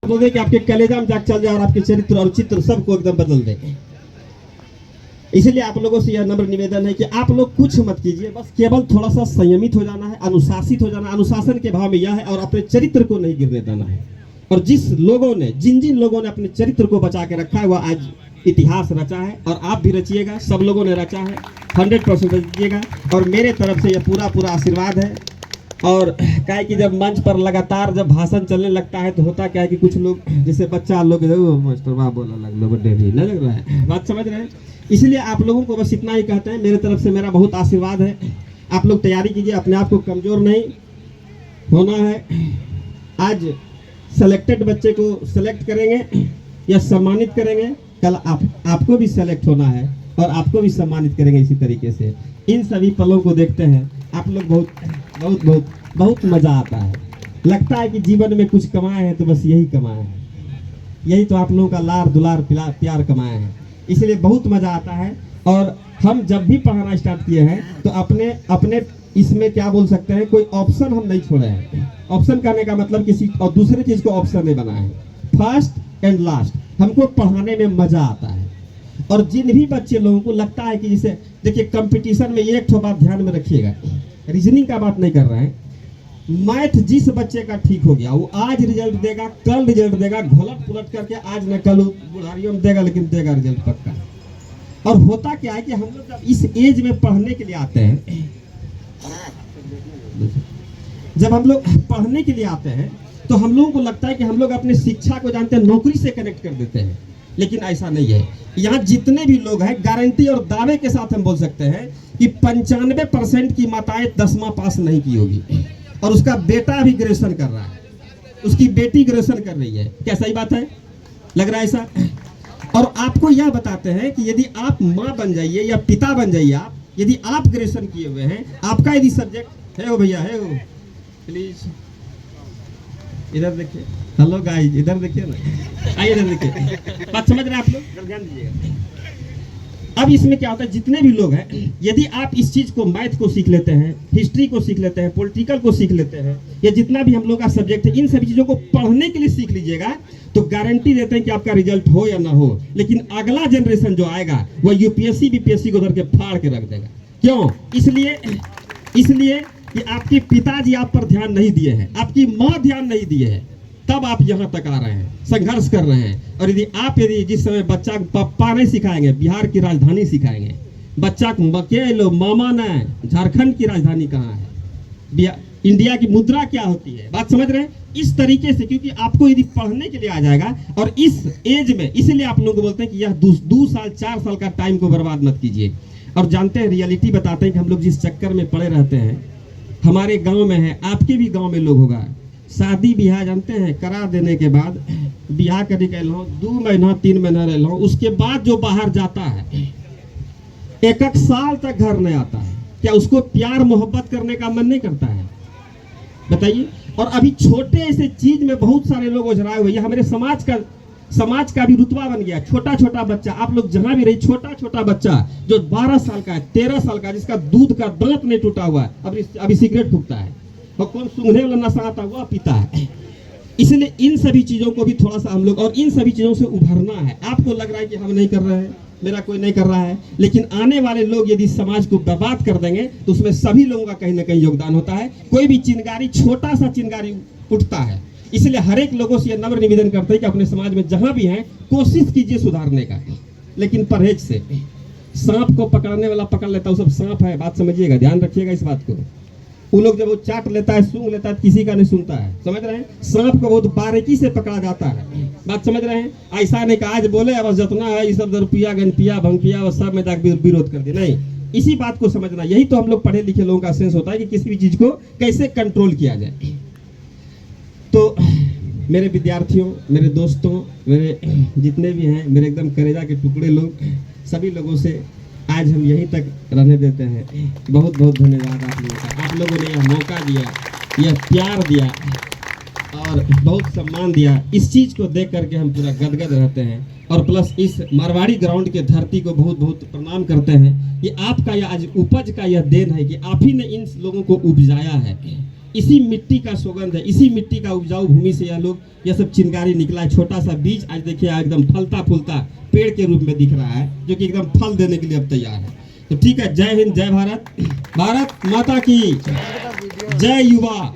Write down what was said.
तो दे कि आपके कलेजा में जाग चल जाए और आपके चरित्र और चित्र सबको एकदम बदल दे। इसलिए आप लोगों से यह नम्र निवेदन है कि आप लोग कुछ मत कीजिए, बस केवल थोड़ा सा संयमित हो जाना है, अनुशासित हो जाना। अनुशासन के भाव में यह है, और अपने चरित्र को नहीं गिरने देना है। और जिन जिन लोगों ने अपने चरित्र को बचा के रखा है वह आज इतिहास रचा है, और आप भी रचिएगा। सब लोगों ने रचा है, 100% रचिएगा। और मेरे तरफ से यह पूरा आशीर्वाद है। और क्या है कि जब मंच पर लगातार जब भाषण चलने लगता है तो होता क्या है कि कुछ लोग जैसे बच्चा लोग मास्टर वाह बोला लग लो बड्डे भी नहीं लग रहा है, बात समझ रहे हैं। इसलिए आप लोगों को बस इतना ही कहते हैं, मेरे तरफ से मेरा बहुत आशीर्वाद है। आप लोग तैयारी कीजिए, अपने आप को कमज़ोर नहीं होना है। आज सेलेक्टेड बच्चे को सेलेक्ट करेंगे या सम्मानित करेंगे, कल आपको भी सेलेक्ट होना है और आपको भी सम्मानित करेंगे इसी तरीके से। इन सभी पलों को देखते हैं आप लोग बहुत बहुत बहुत बहुत मज़ा आता है। लगता है कि जीवन में कुछ कमाए हैं तो बस यही कमाए हैं, यही तो आप लोगों का लार दुलार प्यार कमाए हैं। इसलिए बहुत मज़ा आता है। और हम जब भी पढ़ाना स्टार्ट किए हैं तो अपने इसमें क्या बोल सकते हैं, कोई ऑप्शन हम नहीं छोड़े हैं। ऑप्शन कहने का मतलब किसी और दूसरे चीज़ को ऑप्शन नहीं बनाए हैं। फर्स्ट एंड लास्ट हमको पढ़ाने में मज़ा आता है। और जिन भी बच्चे लोगों को लगता है कि जैसे देखिए कंपटीशन में एक ठो बात ध्यान में रखिएगा, रीजनिंग का बात नहीं कर रहे हैं। मैथ जिस बच्चे का ठीक हो गया वो आज रिजल्ट देगा, कल रिजल्ट देगा, घोलट पुलट करके आज न कल बुढ़ारियों में देगा, लेकिन देगा रिजल्ट पक्का। और होता क्या है कि हम लोग जब इस एज में पढ़ने के लिए आते हैं, जब हम लोग पढ़ने के लिए आते हैं तो हम लोगों को लगता है कि हम लोग अपने शिक्षा को जानते हैं, नौकरी से कनेक्ट कर देते हैं। लेकिन ऐसा नहीं है। यहाँ जितने भी लोग हैं गारंटी और दावे के साथ हम बोल सकते हैं कि 95% की माताएं 10वां पास नहीं की होगी, और उसका बेटा भी ग्रेजुएशन कर रहा है, उसकी बेटी ग्रेजुएशन कर रही है। क्या सही बात है? लग रहा है ऐसा? और आपको यह बताते हैं कि यदि आप माँ बन जाइए या पिता बन जाइए, आप यदि आप ग्रेजुएशन किए हुए हैं, आपका यदि सब्जेक्ट है, वो भैया है वो, प्लीज इधर देखिए, हेलो गाइस इधर देखिए ना, आइए इधर देखिए, बात समझ रहे हैं आप लोग, ध्यान दीजिएगा। अब इसमें क्या होता है, जितने भी लोग हैं यदि आप इस चीज को, मैथ को सीख लेते हैं, हिस्ट्री को सीख लेते हैं, पॉलिटिकल को सीख लेते हैं, या जितना भी हम लोग का सब्जेक्ट है, इन सभी चीजों को पढ़ने के लिए सीख लीजिएगा तो गारंटी देते हैं कि आपका रिजल्ट हो या ना हो, लेकिन अगला जनरेशन जो आएगा वह यूपीएससी बीपीएससी को धर के फाड़ के रख देगा। क्यों? इसलिए कि आपके पिताजी आप पर ध्यान नहीं दिए हैं, आपकी माँ ध्यान नहीं दिए है, तब आप यहाँ तक आ रहे हैं, संघर्ष कर रहे हैं। और यदि जिस समय बच्चा को पप्पा नहीं सिखाएंगे, बिहार की राजधानी सिखाएंगे, बच्चा को मामा ने झारखंड की राजधानी कहाँ है, इंडिया की मुद्रा क्या होती है, बात समझ रहे हैं? इस तरीके से, क्योंकि आपको यदि पढ़ने के लिए आ जाएगा, और इस एज में, इसलिए आप लोगों को बोलते हैं कि यह 2 साल 4 साल का टाइम को बर्बाद मत कीजिए। और जानते हैं, रियलिटी बताते हैं कि हम लोग जिस चक्कर में पड़े रहते हैं, हमारे गांव में है, आपके भी गांव में लोग होगा, शादी ब्याह जानते हैं करा देने के बाद, ब्याह करके कह लो 2 महीना 3 महीना रह लो, उसके बाद जो बाहर जाता है 1 साल तक घर नहीं आता है। क्या उसको प्यार मोहब्बत करने का मन नहीं करता है? बताइए। और अभी छोटे ऐसे चीज में बहुत सारे लोग उझराए हुए, हमारे समाज का भी रुतबा बन गया। छोटा छोटा बच्चा, आप लोग जहां भी रही, छोटा छोटा बच्चा जो 12 साल का है, 13 साल का, जिसका दूध का दांत नहीं टूटा हुआ है, अभी सिगरेट फूकता है, और कौन सूंघने वाला नशा आता हुआ पीता है। इसलिए इन सभी चीजों को भी थोड़ा सा हम लोग, और इन सभी चीजों से उभरना है। आपको लग रहा है कि हम नहीं कर रहे हैं, मेरा कोई नहीं कर रहा है, लेकिन आने वाले लोग यदि समाज को बर्बाद कर देंगे तो उसमें सभी लोगों का कहीं ना कहीं योगदान होता है। कोई भी चिंगारी, छोटा सा चिंगारी उठता है। इसलिए हर एक लोगों से यह नम्र निवेदन करते हैं कि अपने समाज में जहां भी हैं कोशिश कीजिए सुधारने का, लेकिन परहेज से। सांप को पकड़ने वाला पकड़ लेता है, वो सब सांप है, बात समझिएगा, ध्यान रखिएगा इस बात को। वो लोग जब वो चाट लेता है, सूंघ लेता है, किसी का नहीं सुनता है, समझ रहे हैं? सांप को बहुत बारीकी से पकड़ा जाता है, बात समझ रहे हैं? ऐसा नहीं कि आज बोले अब जितना है ये सब रुपया गनपिया भंगपिया और सब में जाकर विरोध कर दिया, नहीं। इसी बात को समझना, यही तो हम लोग पढ़े लिखे लोगों का सेंस होता है कि किसी भी चीज को कैसे कंट्रोल किया जाए। तो मेरे विद्यार्थियों, मेरे दोस्तों, मेरे जितने भी हैं, मेरे एकदम कलेजा के टुकड़े लोग, सभी लोगों से आज हम यहीं तक रहने देते हैं। बहुत बहुत धन्यवाद आप लोगों का। आप लोगों ने यह मौका दिया, यह प्यार दिया और बहुत सम्मान दिया। इस चीज़ को देख करके हम पूरा गदगद रहते हैं। और प्लस इस मारवाड़ी ग्राउंड के धरती को बहुत बहुत प्रणाम करते हैं। ये आपका यह आज उपज का यह देन है कि आप ही ने इन लोगों को उपजाया है। इसी मिट्टी का सुगंध है, इसी मिट्टी का उपजाऊ भूमि से यह लोग यह सब चिंगारी निकला है। छोटा सा बीज आज देखिए एकदम फलता फूलता पेड़ के रूप में दिख रहा है, जो कि एकदम फल देने के लिए अब तैयार है। तो ठीक है, जय हिंद, जय भारत, भारत माता की जय। युवा